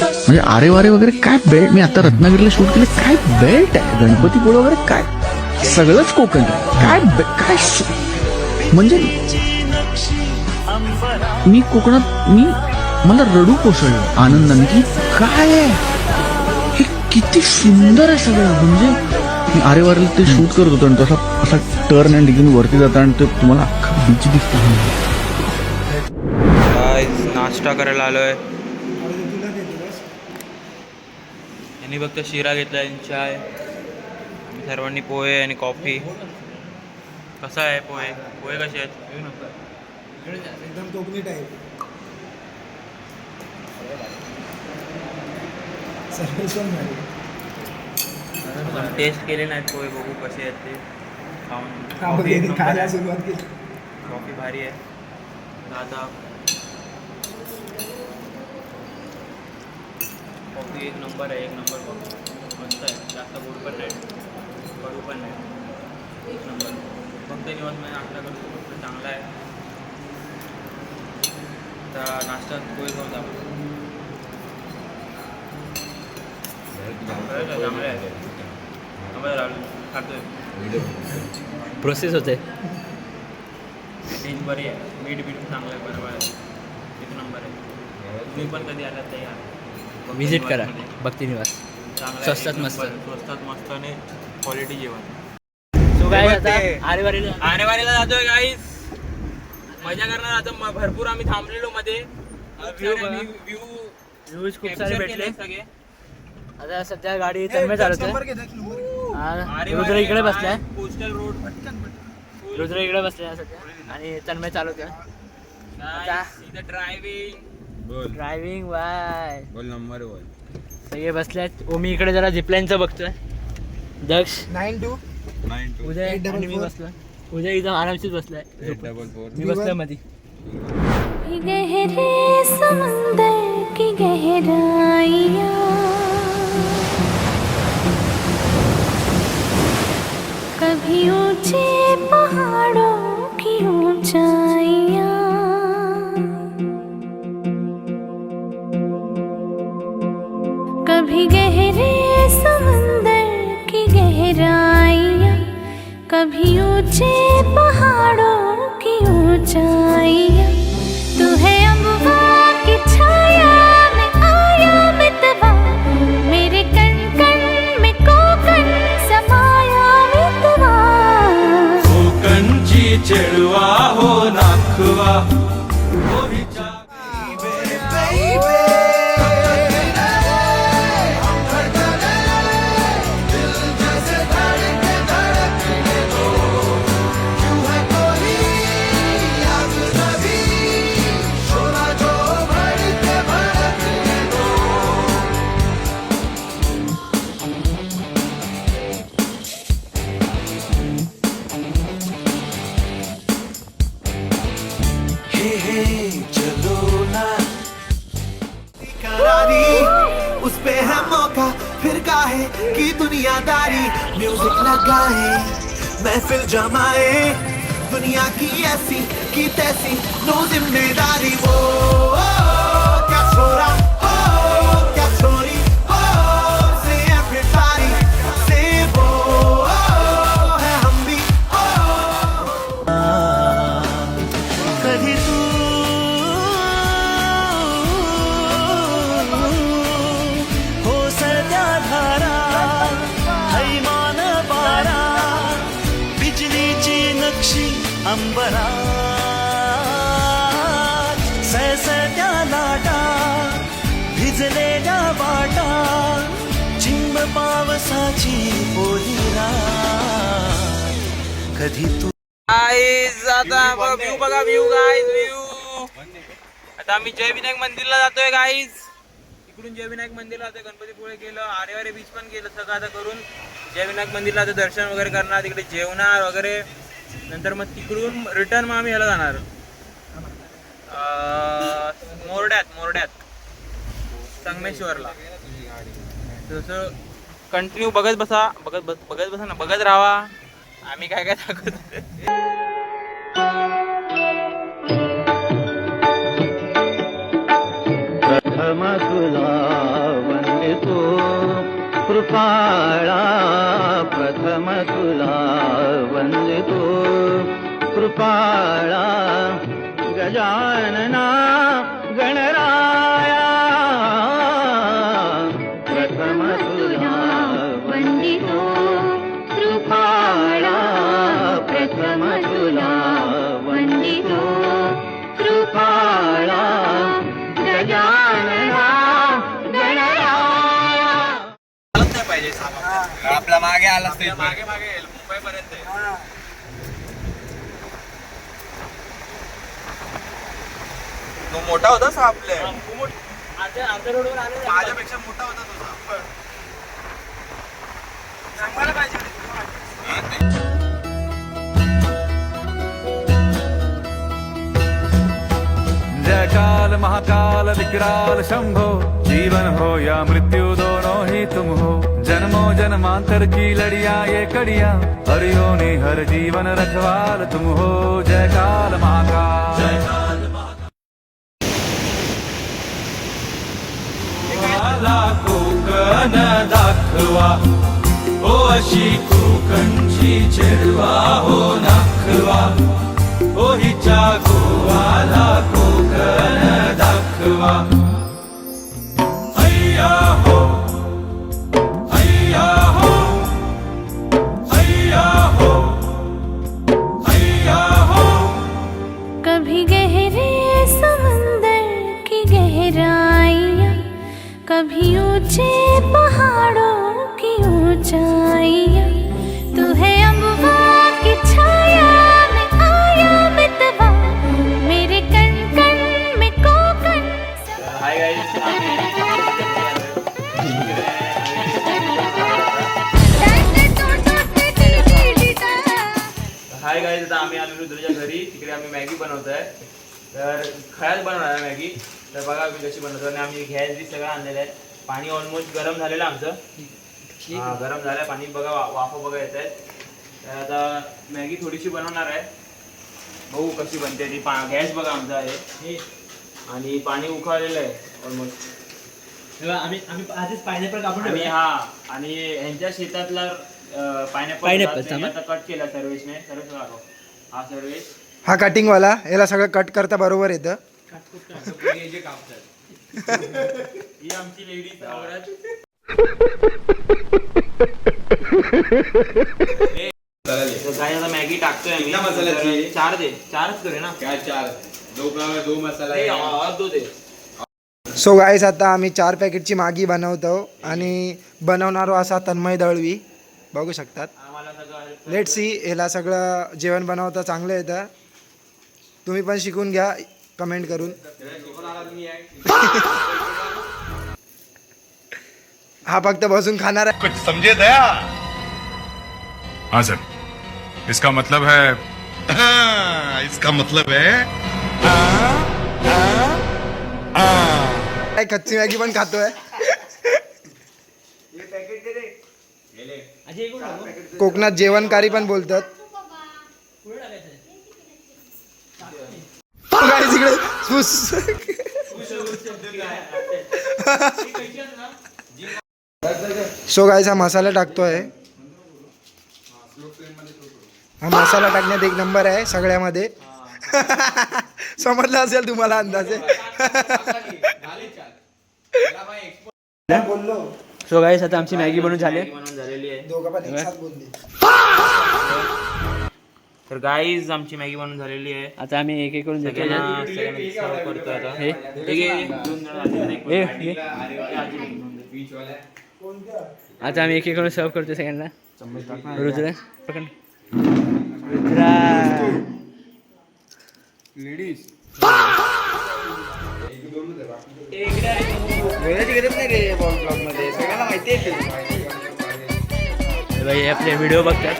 म्हणजे आरे वारे वगैरे काय बेल्ट. मी आता रत्नागिरीला शूट केले, काय बेल्ट आहे. गणपतीपुळे वगैरे काय सगळंच कोकण काय काय म्हणजे मी कोकणात मला रडू कोसळलं आनंदाने की काय आहे हे, किती सुंदर आहे सगळं. म्हणजे मी आरे वारेला ते शूट करत होतो आणि तसा असा टर्न अँड इकडून वरती जाता आणि ते तुम्हाला अख्खा बीच दिसतो. नाश्ता करायला आलोय. यांनी फक्त शिरा घेतला आणि चाय. आम्ही सर्वांनी पोहे आणि कॉफी. कसा आहे पोहे? पोहे कसे आहेत? एकदम कोकणी टाईप. टेस्ट केले नाहीत पोहे, बघू कसे आहेत ते. खायला सुरुवात केली. कॉफी भारी आहे. आता कॉफी एक नंबर आहे, एक नंबर कॉफी मस्त आहे. जास्त गोड पण नाही, कडू पण नाही, एक नंबर. फक्त निवांत मी नाश्ता करतो, फक्त चांगला आहे. आता नाश्ता पोहे घेऊन जा. चांगले आहे, खातोय. प्रोसेस होते. टेस्ट बरी आहे, मीठ चांगलं आहे, बरोबर आहे, एक नंबर आहे. तुम्ही पण कधी आलात तर या, विजिट करा भक्ती निवास. स्वस्तात मस्त. स्वस्तात मस्त आणि क्वालिटी जेवण. सो काय आता आरेवारीला जातोय गाईस, मजा करणार. आता भरपूर आम्ही थांबलेलो मध्ये. व्ह्यूज खूप सारे भेटले सगळे. आता सध्या गाडी तन्मय चालवतोय. रुद्र इकडे बसलाय, कोस्टल रोड. रुद्र इकडे बसलाय सध्या आणि तन्मय चालवतोय. ड्रायव्हिंग बाय बोल नंबर बोल. सगळे बसलेत. ओमी इकडे जरा झिपलाईनचं बघतोय. दक्ष 9-2 उदय आणि मी बसलोय. उदय इथं आरामशीर बसलाय, मी बसलोय मध्ये. गहरे समंदर की गहराइयाँ, कभी ऊंचे पहाड़ों की ऊंचाइयाँ, कभी गहरे समंदर की गहराइयाँ, कभी ऊंचे पहाड़ों की ऊंचाइयाँ. तू है अम्बा की छाया में आया मितवा, मेरे कण कण में कोकण समाया मितवा. कोकणची चेडवा हो नाखवा. उस पे है मौका फिर काहे की दुनियादारी. म्यूजिक लगाए महफिल जमाए, दुनिया की ऐसी की तैसी नो जिम्मेदारी. वो क्या छोरा हो क्या छोरी हो, से everybody से वो है हम भी हो. कभी तू अंबरा सैसत्या लाटा भिजलेल्या वाटा, चिंब पावसाची पोहिरा. कधी तू गाईज आता व्ह्यू बघा, व्ह्यू गाईज, व्ह्यू. आता आम्ही जय विनायक मंदिरला जातोय गाईज. इकडून जय विनायक मंदिरला जातोय. गणपतीपुळे गेलं, आरेवारे बीच पण गेलं सगळं आता करून. जय विनायक मंदिरला आता दर्शन वगैरे करणार, तिकडे जेवणार वगैरे. नंतर मग तिकडून रिटर्न मग आम्ही ह्याला जाणार मोरड्यात संगमेश्वरला. जसं कंटिन्यू बघत बसा ना, बघत राहा आम्ही काय काय दाखवतो. प्रथम तुला वंदितो कृपाळा प्रथम तुला वंदितो कृपाळा गजानना गणराया प्रथम तुला वंदितो कृपाळा प्रथम तुला वंदितो कृपाळा गजानना गणराया. आलंच नाही पाहिजे आपला मागे आला मागे मागे येईल मुंबई पर्यंत. तो मोठा होता साप आपल्या रोडवर आले माझ्यापेक्षा मोठा होता तो साप. सांगायला पाहिजे जय काल महाकाल विकराल शंभो, जीवन हो या मृत्यु दोनों ही तुम हो. जन्मों जन्मांतर की लड़िया ये कड़िया, हरियो ने हर जीवन रखवाल तुम हो. जय काल महाकाल. जय काल कोकण दाखवा हो, अशी कोकणची चेडवा हो दाखवा हो, हिच्या गोवाला कोकण दाखवा. हैया हो हैया हो हैया हो हैया हो. कभी गहरे समंदर की गहराइयाँ, कभी ऊंचे पहाड़ों की ऊंचाइयाँ. तू है अम्बा की छाया में आया मितवा, मेरे कण कण में Konkan. Hi guys hi guys आता आम्ही आलो रुद्रच्या घरी. तिकडे आम्ही मॅगी बनवतोय. तर खयाच बनवणार आहे मॅगी. तर बघा आम्ही कशी बनवतो. आणि आम्ही गॅस बी सगळं आणलेलं आहे. पाणी ऑलमोस्ट गरम झालेलं आहे आमचं. हा गरम झालं आहे पाणी. बघा वाफा बघा येत आहेत. तर आता मॅगी थोडीशी बनवणार आहे. बघू कशी बनते ती. गॅस बघा आमचा आहे आणि पाणी उकळलेलं आहे ऑलमोस्ट. आम्ही आधीच पायनॅपल कापून आणि हा आणि ह्यांच्या शेतातला पायनॅपल आता कट केला सर्वेशने. सर्वेश दाखव. हा सर्वेश हा कटिंग वाला, याला सगळं कट करता बरोबर येतं. ही आमची लेडीज आवडत. काय आता मॅगी टाकतोय आम्ही. चारच करे ना. काय 4 दो मसाला दो दे. सो गाईस आता आम्ही 4 पॅकेटची मॅगी बनवतो आणि बनवणारो असा तन्मय दळवी बघू शकतात. आम्हाला सगळं लेट सी. याला सगळं जेवण बनवता चांगलं येतं. तुम्ही पण शिकून घ्या कमेंट करून. हा फक्त बसून खाणार आहे. कुछ समझे दया. हाँ सर, इसका मतलब है इसका मतलब है काय कच्ची मॅगी पण खातोय. कोकणात जेवणकारी पण बोलतात. Guys, इकडे फुस. सो गाईस हा मसाला टाकतोय. हा मसाला टाकण्यात एक नंबर आहे सगळ्यामध्ये. समजलं असेल तुम्हाला अंदाजे. सो गाईस आता आमची मॅगी बनवून झालेली आहे. दोघं पण एक साथ बोलले. तर गाईज आमची मॅगी बनवून झालेली आहे. आता आम्ही एक एक करून देतो. सर्व करतोय आता. हे आता आम्ही एक एक करून सर्व करतो सगळ्यांना. रुद्र पकड. रुद्रा आपले व्हिडिओ बघतात.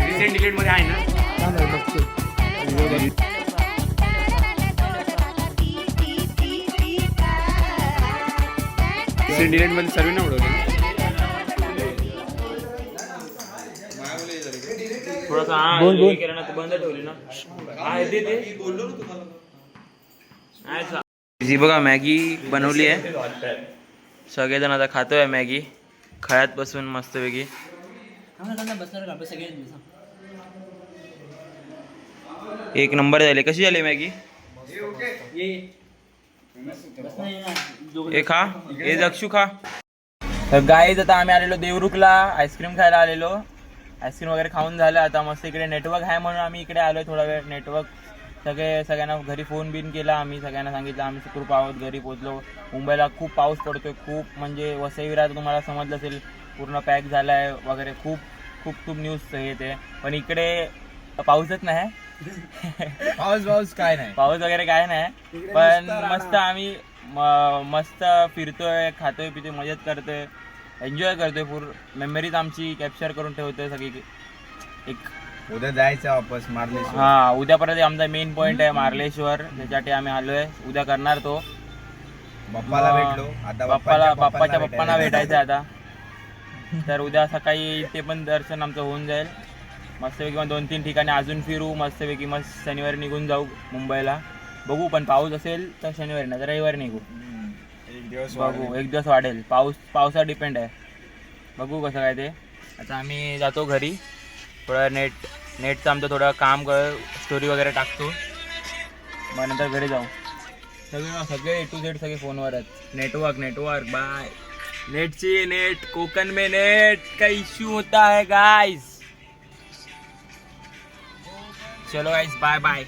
रिसेंट डिलीट मध्ये आहे ना. डिलेट मध्ये सर्व ना उडवले. थोडासा बोल. केलं ना तर बंद ठेवली ना. बोललो ना तुम्हाला. जी बघा मॅगी बनवली आहे. सगळेजण आता खातोय मॅगी खळ्यात बसून मस्तपैकी. बसणार आपण सगळे एक नंबर झाले. कशी झाली मॅगी? हे खा, हे जक्षू खा. तर गाईज आता आम्ही आलेलो देवरुखला आईस्क्रीम खायला आलेलो. आईस्क्रीम वगैरे खाऊन झालं. आता मस्त इकडे नेटवर्क आहे म्हणून आम्ही इकडे आलोय थोडा वेळ. नेटवर्क सगळ्यांना घरी फोन बिन केला आम्ही. सगळ्यांना सांगितलं आम्ही सुखरूप आहोत, घरी पोहोचलो. मुंबईला खूप पाऊस पडतोय खूप, म्हणजे वसई विरार तुम्हाला समजलं असेल पूर्ण पॅक झाला आहे वगैरे. खूप खूप खूप न्यूज येते. पण इकडे पाऊसच नाही. पाऊस काय नाही. पाऊस वगैरे काय नाही. पण मस्त आम्ही मस्त फिरतोय, खातोय पितोय, मजेत करतोय, एन्जॉय करतोय. पूर्ण मेमरीज आमची कॅप्चर करून ठेवतोय सगळी. एक उद्या जायचं वापस मार्लेश्वर. हा, उद्यापर्यंत आमचा मेन पॉईंट आहे मार्लेश्वर. त्याच्यासाठी आम्ही आलोय. उद्या करणार तो. बाप्पाला भेटलो आता. बाप्पाच्या पप्पांना भेटायचं आता. तर उद्या सकाळी ते पण दर्शन आमचं होऊन जाईल मस्तपैकी. किंवा 2-3 ठिकाणी अजून फिरू मस्तपैकी. मस्त शनिवारी निघून जाऊ मुंबईला. बघू, पण पाऊस असेल तर शनिवारी नाही तर रविवारी निघू. बघू, एक दिवस वाढेल. पावसावर डिपेंड आहे. बघू कसं काय ते. आता आम्ही जातो घरी. थोडं नेटचं आमचं थोडं काम स्टोरी वगैरे टाकतो. मग नंतर घरी जाऊ. सगळे A to Z सगळे फोनवर आहेत. Network bye. नेट कोकण में नेट का इश्यू होता है गाइस. चलो गाइस, बाय बाय.